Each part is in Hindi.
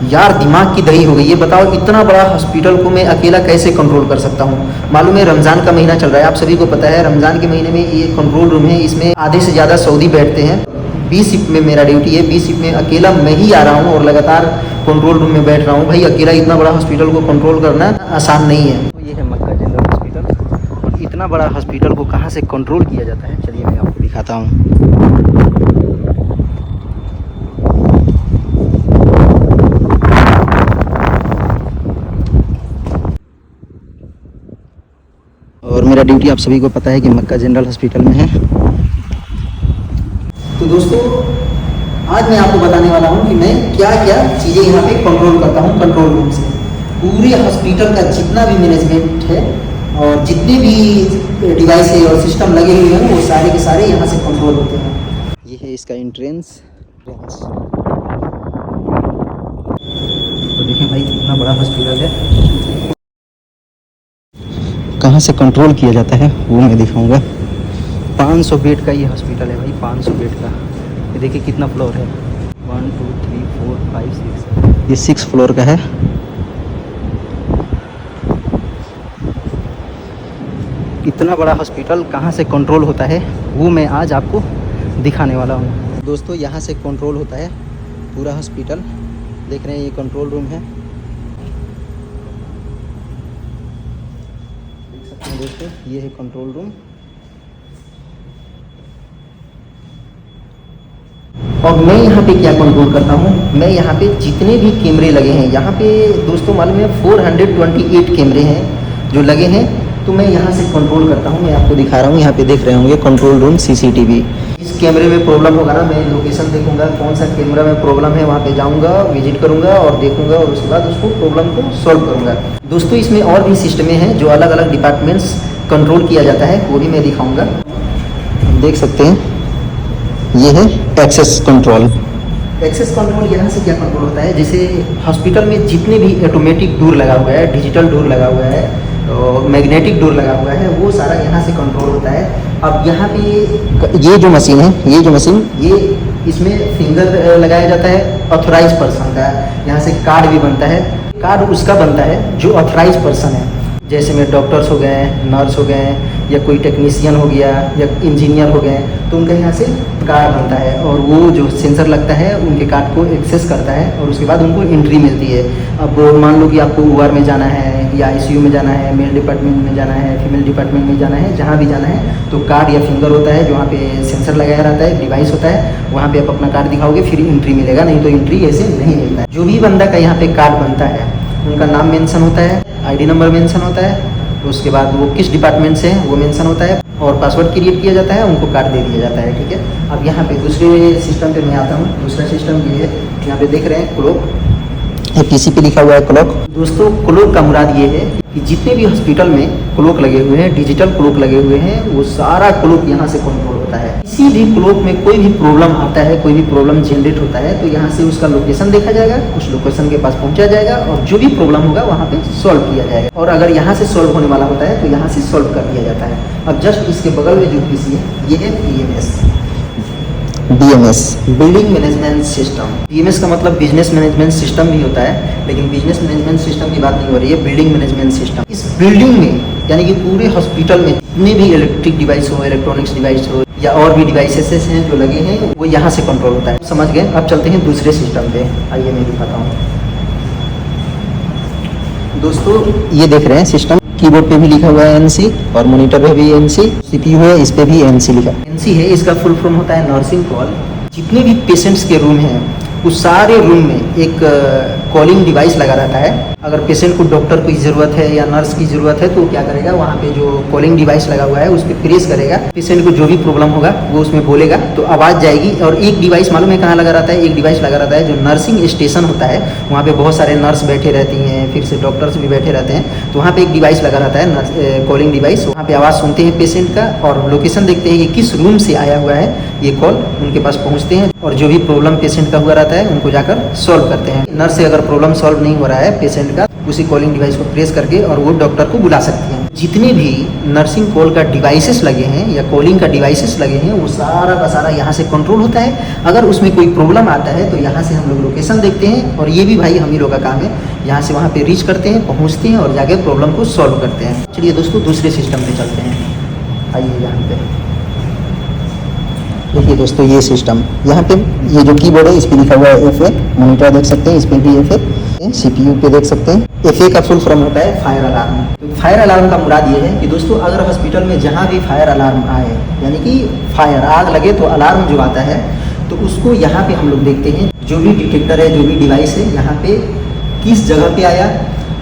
यार दिमाग की दही हो गई। ये बताओ इतना बड़ा हॉस्पिटल को मैं अकेला कैसे कंट्रोल कर सकता हूँ। मालूम है रमज़ान का महीना चल रहा है, आप सभी को पता है। रमज़ान के महीने में ये कंट्रोल रूम है, इसमें आधे से ज़्यादा सऊदी बैठते हैं। 20 शिफ्ट में मेरा ड्यूटी है, 20 शिफ्ट में अकेला मैं ही आ रहा हूँ और लगातार कंट्रोल रूम में बैठ रहा हूँ। भाई अकेला इतना बड़ा हॉस्पिटल को कंट्रोल करना आसान नहीं है। तो ये है मक्का जनरल हॉस्पिटल, और इतना बड़ा हॉस्पिटल को कहाँ से कंट्रोल किया जाता है, चलिए मैं आपको दिखाता हूँ। और मेरा ड्यूटी आप सभी को पता है कि मक्का जनरल हॉस्पिटल में है। तो दोस्तों आज मैं आपको बताने वाला हूँ कि मैं क्या क्या चीज़ें यहाँ पे कंट्रोल करता हूँ कंट्रोल रूम से। पूरे हॉस्पिटल का जितना भी मैनेजमेंट है और जितने भी डिवाइस है और सिस्टम लगे हुए हैं वो सारे के सारे यहाँ से कंट्रोल होते हैं। ये है इसका एंट्रेंस। तो देखें भाई कितना बड़ा हॉस्पिटल है। कहाँ से कंट्रोल किया जाता है वो मैं दिखाऊंगा। 500 बेड का ये हॉस्पिटल है भाई, 500 बेड का। ये देखिए कितना फ्लोर है, 1 2 3 4 5 6, ये 6 फ्लोर का है। इतना बड़ा हॉस्पिटल कहाँ से कंट्रोल होता है वो मैं आज आपको दिखाने वाला हूँ। दोस्तों यहाँ से कंट्रोल होता है पूरा हॉस्पिटल। देख रहे हैं ये कंट्रोल रूम है। दोस्तों ये है कंट्रोल रूम। और मैं यहाँ पे क्या कंट्रोल करता हूँ, मैं यहाँ पे जितने भी कैमरे लगे हैं, यहाँ पे दोस्तों मालूम है 428 कैमरे हैं जो लगे हैं। तो मैं यहाँ से कंट्रोल करता हूँ। मैं आपको दिखा रहा हूँ, यहाँ पे देख रहे होंगे कंट्रोल रूम CCTV। इस कैमरे में प्रॉब्लम होगा ना, मैं लोकेशन देखूंगा कौन सा कैमरा में प्रॉब्लम है, वहाँ पे जाऊँगा, विजिट करूँगा और देखूँगा और उसके बाद उसको प्रॉब्लम को सॉल्व करूँगा। दोस्तों इसमें और भी सिस्टमें हैं जो अलग अलग डिपार्टमेंट्स कंट्रोल किया जाता है, वो भी मैं दिखाऊँगा। देख सकते हैं ये है एक्सेस कंट्रोल। एक्सेस कंट्रोल यहाँ से क्या कंट्रोल होता है, जैसे हॉस्पिटल में जितने भी ऑटोमेटिक डोर लगा हुआ है, डिजिटल डोर लगा हुआ है, मैग्नेटिक डोर लगा हुआ है, वो सारा यहाँ से कंट्रोल होता है। अब यहाँ पे ये जो मशीन है, ये जो मशीन, ये इसमें फिंगर लगाया जाता है ऑथोराइज पर्सन का। यहाँ से कार्ड भी बनता है। कार्ड उसका बनता है जो ऑथोराइज पर्सन है। जैसे में डॉक्टर्स हो गए, नर्स हो गए, या कोई टेक्नीशियन हो गया, या इंजीनियर हो गए, तो उनका यहाँ से कार्ड बनता है और वो जो सेंसर लगता है उनके कार्ड को एक्सेस करता है और उसके बाद उनको एंट्री मिलती है। अब मान लो कि आपको OR में जाना है या ICU में जाना है, मेल डिपार्टमेंट में जाना है, फीमेल डिपार्टमेंट में जाना है, जहाँ भी जाना है तो कार्ड या फिंगर होता है जो वहाँ पे सेंसर लगाया रहता है, डिवाइस होता है, वहाँ पे आप अपना कार्ड दिखाओगे फिर एंट्री मिलेगा, नहीं तो एंट्री ऐसे नहीं मिलता है। जो भी बंदा का यहाँ पे कार्ड बनता है उनका नाम मेंशन होता है, ID नंबर मेंशन होता है, तो उसके बाद वो किस डिपार्टमेंट से हैं वो मेंशन होता है और पासवर्ड क्रिएट किया जाता है, उनको कार्ड दे दिया जाता है। ठीक है। अब यहाँ पे दूसरे सिस्टम पे मैं आता हूँ। दूसरा सिस्टम ये है, यहाँ पे देख रहे हैं क्लॉक, PC पे लिखा हुआ है क्लॉक। दोस्तों क्लॉक का मुराद ये है कि जितने भी हॉस्पिटल में क्लॉक लगे हुए हैं, डिजिटल क्लॉक लगे हुए हैं, वो सारा क्लॉक यहाँ से कंट्रोल होता है। किसी भी क्लॉक में कोई भी प्रॉब्लम आता है, कोई भी प्रॉब्लम जनरेट होता है, तो यहाँ से उसका लोकेशन देखा जाएगा, उस लोकेशन के पास पहुँचा जाएगा और जो भी प्रॉब्लम होगा वहाँ पे सॉल्व किया जाएगा। और अगर यहाँ से सॉल्व होने वाला होता है तो यहाँ से सॉल्व कर दिया जाता है। अब जस्ट इसके बगल में जो PC है ये है BMS, building management system. BMS का मतलब बिजनेस मैनेजमेंट सिस्टम भी होता है, लेकिन बिजनेस मैनेजमेंट सिस्टम की बात नहीं हो रही है, बिल्डिंग मैनेजमेंट सिस्टम। इस बिल्डिंग में यानी कि पूरे हॉस्पिटल में जितने भी इलेक्ट्रिक डिवाइस हो, इलेक्ट्रॉनिक्स डिवाइस हो या और भी डिवाइसेस हैं जो लगे हैं, वो यहाँ से कंट्रोल होता है। समझ गए। अब चलते हैं दूसरे सिस्टम पे, आइए मैं दिखाता हूँ। दोस्तों ये देख रहे हैं सिस्टम, कीबोर्ड पे भी लिखा हुआ है NC और मॉनिटर पे भी NC, CPU है इस पे भी NC लिखा। NC है, इसका फुल फॉर्म होता है नर्सिंग कॉल। जितने भी पेशेंट्स के रूम हैं उस सारे रूम में एक कॉलिंग डिवाइस लगा रहता है। अगर पेशेंट को डॉक्टर की ज़रूरत है या नर्स की ज़रूरत है तो क्या करेगा, वहाँ पे जो कॉलिंग डिवाइस लगा हुआ है उस पर प्रेस करेगा, पेशेंट को जो भी प्रॉब्लम होगा वो उसमें बोलेगा तो आवाज़ जाएगी। और एक डिवाइस मालूम है कहाँ लगा रहता है, एक डिवाइस लगा रहता है जो नर्सिंग स्टेशन होता है, वहाँ पे बहुत सारे नर्स बैठे रहती हैं, फिर से डॉक्टर्स भी बैठे रहते हैं, तो वहाँ पे एक डिवाइस लगा रहता है कॉलिंग डिवाइस। वहाँ पे आवाज़ सुनते हैं पेशेंट का और लोकेशन देखते हैं कि किस रूम से आया हुआ है ये कॉल, उनके पास पहुँचते हैं और जो भी प्रॉब्लम पेशेंट का हुआ रहता है उनको जाकर सॉल्व करते हैं। नर्स से अगर प्रॉब्लम सॉल्व नहीं हो रहा है पेशेंट का, उसी कॉलिंग डिवाइस को प्रेस करके और वो डॉक्टर को बुला सकती हैं। जितने भी नर्सिंग कॉल का डिवाइसेस लगे हैं या कॉलिंग का डिवाइसेस लगे हैं वो सारा का सारा यहाँ से कंट्रोल होता है। अगर उसमें कोई प्रॉब्लम आता है तो यहाँ से हम लोग लोकेशन देखते हैं और ये भी भाई हम ही लोग का काम है, यहाँ से वहाँ पे रीच करते हैं, पहुँचते हैं और जाके प्रॉब्लम को सॉल्व करते हैं। चलिए दोस्तों दूसरे सिस्टम पे चलते हैं। आइए यहाँ पे देखिए दोस्तों, ये सिस्टम यहाँ पे ये जो कीबोर्ड है इस पर लिखा हुआ है FA, मॉनिटर देख सकते हैं इस पर भी FA, CPU पे देख सकते हैं। FA का फुल फॉर्म होता है फायर अलार्म। तो फायर अलार्म का मुराद ये है कि दोस्तों अगर हॉस्पिटल में जहाँ भी फायर अलार्म आए, यानी कि फायर आग लगे तो अलार्म जो आता है तो उसको यहाँ पे हम लोग देखते हैं। जो भी डिटेक्टर है, जो भी डिवाइस है, यहाँ पे किस जगह पे आया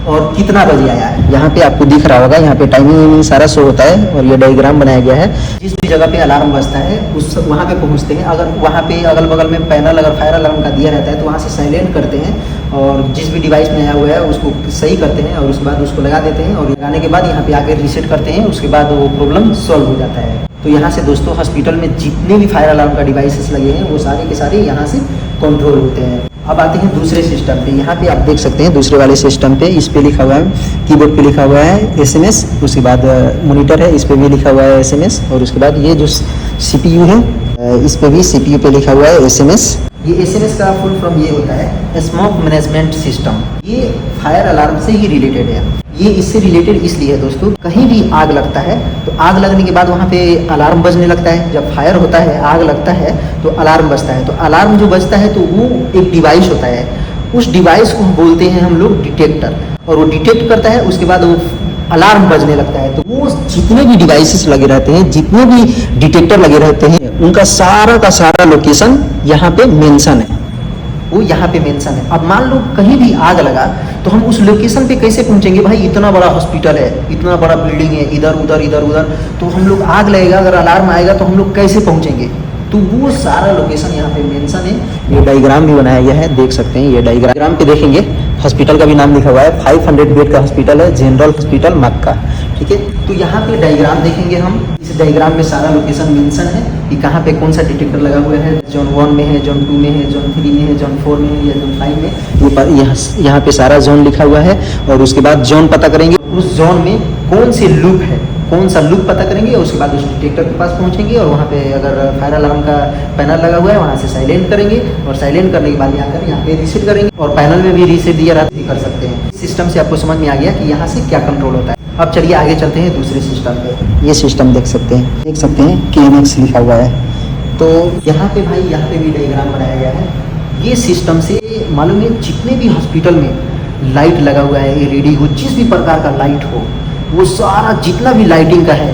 और कितना बजे आया है, यहाँ पे आपको दिख रहा होगा। यहाँ पे टाइमिंग सारा शो होता है और ये डायग्राम बनाया गया है। जिस भी जगह पे अलार्म बजता है उस वहाँ पे पहुँचते हैं। अगर वहाँ पे अगल बगल में पैनल अगर फायर अलार्म का दिया रहता है तो वहाँ से साइलेंट करते हैं और जिस भी डिवाइस में आया हुआ है उसको सही करते हैं और उसके बाद उसको लगा देते हैं और लगाने के बाद यहाँ पे आके रीसेट करते हैं। उसके बाद वो प्रॉब्लम सॉल्व हो जाता है। तो यहाँ से दोस्तों हॉस्पिटल में जितने भी फायर अलार्म का डिवाइसेस लगे हैं वो सारे के सारे यहाँ से कंट्रोल होते हैं। अब आते हैं दूसरे सिस्टम पे। यहाँ पे आप देख सकते हैं दूसरे वाले सिस्टम पे इस पे लिखा हुआ है, कीबोर्ड पे लिखा हुआ है SMS, उसके बाद मॉनिटर है इस पे भी लिखा हुआ है SMS और उसके बाद ये जो CPU है इस पे भी CPU पे लिखा हुआ है SMS। ये SMS का फुल फॉर्म ये होता है स्मोक मैनेजमेंट सिस्टम। ये फायर अलार्म से ही रिलेटेड है। ये इससे रिलेटेड इसलिए है दोस्तों, कहीं भी आग लगता है तो आग लगने के बाद वहाँ पे अलार्म बजने लगता है। जब फायर होता है, आग लगता है तो अलार्म बजता है। तो अलार्म जो बजता है तो वो एक डिवाइस होता है। उस डिवाइस को बोलते हैं हम लोग डिटेक्टर और वो डिटेक्ट करता है। उसके बाद वो अलार्म बजने लगता है। तो वो जितने भी डिवाइसेस लगे रहते हैं, जितने भी डिटेक्टर लगे रहते हैं, उनका सारा का सारा लोकेशन यहाँ पे मेंशन है। वो यहाँ पे मेंशन है। अब मान लो कहीं भी आग लगा तो हम उस लोकेशन पे कैसे पहुंचेंगे? भाई इतना बड़ा हॉस्पिटल है, इतना बड़ा बिल्डिंग है, इधर उधर, तो हम लोग आग लगेगा, अगर अलार्म आएगा तो हम लोग कैसे पहुंचेंगे? तो वो सारा लोकेशन यहाँ पे मेंशन है। ये डायग्राम भी बनाया गया है, देख सकते हैं। ये डायग्राम पे देखेंगे हॉस्पिटल का भी नाम लिखा हुआ है। 500 बेड का हॉस्पिटल है, जनरल हॉस्पिटल मक्का। ठीक है, तो यहाँ पे डायग्राम देखेंगे हम। इस डायग्राम में सारा लोकेशन मेंशन है कि कहाँ पे कौन सा डिटेक्टर लगा हुआ है। जोन 1 में है, जोन 2 में है, जोन 3 में है, जोन 4 में है या जोन 5 में। यहाँ पे सारा जोन लिखा हुआ है और उसके बाद जोन पता करेंगे उस जोन में कौन सी लूप है, कौन सा लूप पता करेंगे। उसके बाद उस डिटेक्टर के पास पहुंचेंगे और वहाँ पे अगर फायर अलार्म का पैनल लगा हुआ है वहाँ से साइलेंट करेंगे और साइलेंट करने के बाद यहाँ पे रीसेट करेंगे और पैनल में भी रीसेट दिया रहता है, कर सकते हैं। सिस्टम से आपको समझ में आ गया कि यहाँ से क्या कंट्रोल होता है। अब चलिए आगे चलते हैं दूसरे सिस्टम पे। ये सिस्टम देख सकते हैं KNX लिखा हुआ है। तो यहाँ पे भाई यहाँ पे भी डायग्राम बनाया गया है। ये सिस्टम से मालूम है जितने भी हॉस्पिटल में लाइट लगा हुआ है, LED हो, जिस भी प्रकार का लाइट हो, वो सारा जितना भी लाइटिंग का है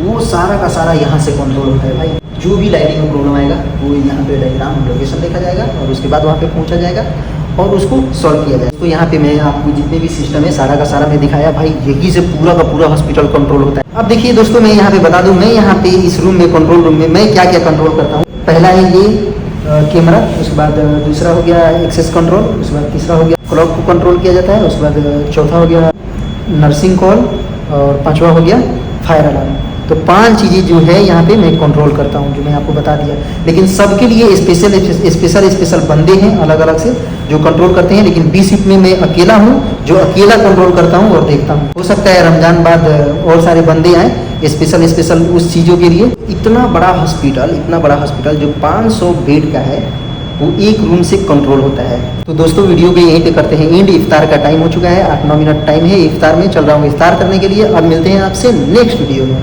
वो सारा का सारा यहाँ से कंट्रोल होता है। भाई जो भी लाइटिंग में प्रॉब्लम आएगा वो यहाँ पे डायग्राम लोकेशन देखा जाएगा और उसके बाद वहाँ पे पहुँचा जाएगा और उसको सॉल्व किया जाएगा। तो यहाँ पे मैं आपको जितने भी सिस्टम है सारा का सारा मैं दिखाया। भाई यही से पूरा का पूरा हॉस्पिटल कंट्रोल होता है। अब देखिए दोस्तों, मैं यहाँ पे बता दूँ, मैं यहाँ पे इस रूम में, कंट्रोल रूम में मैं क्या क्या कंट्रोल करता हूँ। पहला है ये कैमरा, उसके बाद दूसरा हो गया एक्सेस कंट्रोल, उसके बाद तीसरा हो गया क्लॉक को कंट्रोल किया जाता है, उसके बाद चौथा हो गया नर्सिंग कॉल और पांचवा हो गया फायर अलार्म। तो 5 चीज़ें जो है यहाँ पे मैं कंट्रोल करता हूँ, जो मैं आपको बता दिया। लेकिन सबके लिए स्पेशल बंदे हैं अलग अलग से जो कंट्रोल करते हैं। लेकिन बी शिफ्ट में मैं अकेला हूँ जो अकेला कंट्रोल करता हूँ और देखता हूँ। हो सकता है रमजान बाद और सारे बंदे आए स्पेशल उस चीज़ों के लिए। इतना बड़ा हॉस्पिटल जो 500 बेड का है वो एक रूम से कंट्रोल होता है। तो दोस्तों वीडियो के यहीं पे करते हैं एंड। इफ्तार का टाइम हो चुका है, 8-9 मिनट टाइम है इफ्तार में, चल रहा हूँ इफ्तार करने के लिए। अब मिलते हैं आपसे नेक्स्ट वीडियो में।